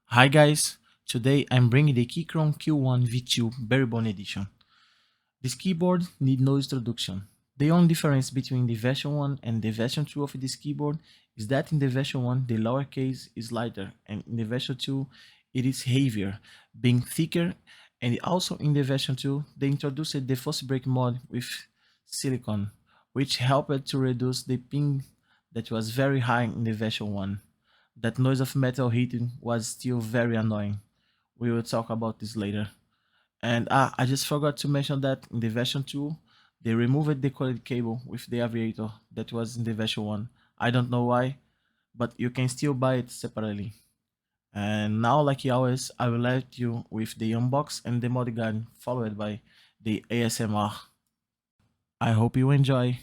Hi guys, today I'm bringing the Keychron Q1 V2 barebone edition. This keyboard needs no introduction. The only difference between the version 1 and the version 2 of this keyboard is that in the version 1 the lower case is lighter and in the version 2 it is heavier, being thicker, and also in the version 2 they introduced the fast break mode with silicone, which helped to reduce the ping that was very high in the version 1. That noise of metal hitting was still very annoying. We will talk about this later. And I just forgot to mention that in the version 2, they removed the colored cable with the aviator that was in the version 1. I don't know why, but you can still buy it separately. And now, like always, I will let you with the unbox and the mod guide, followed by the ASMR. I hope you enjoy.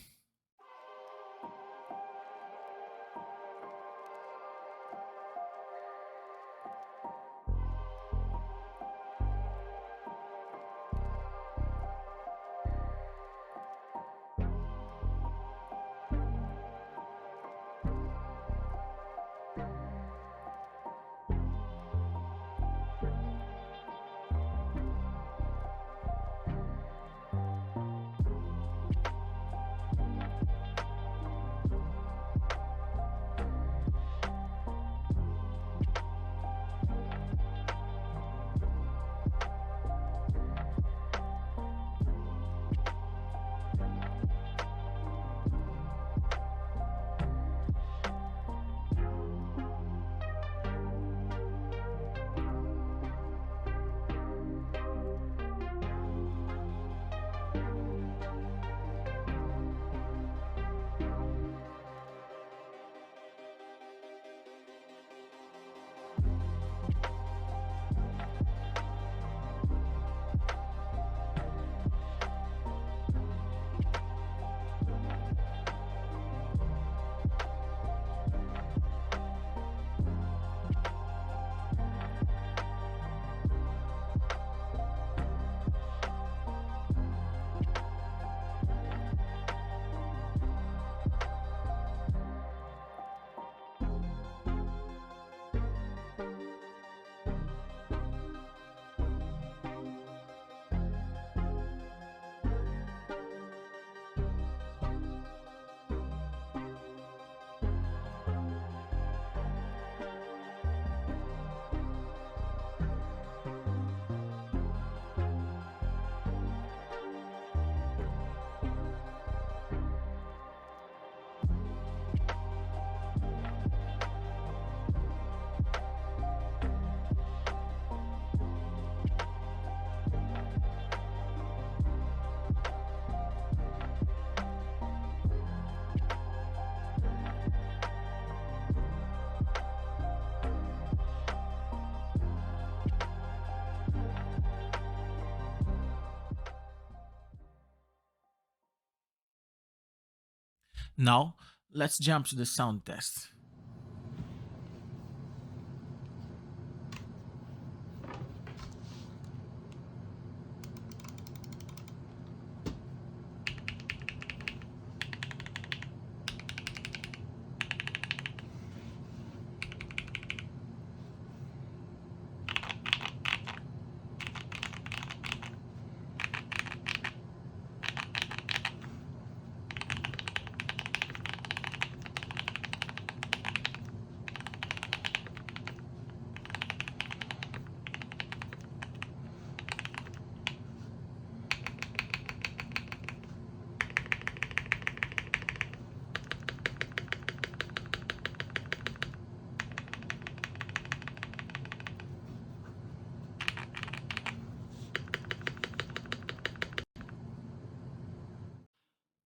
Now, let's jump to the sound test.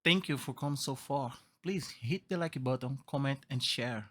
Thank you for coming so far. Please hit the like button, comment, and share.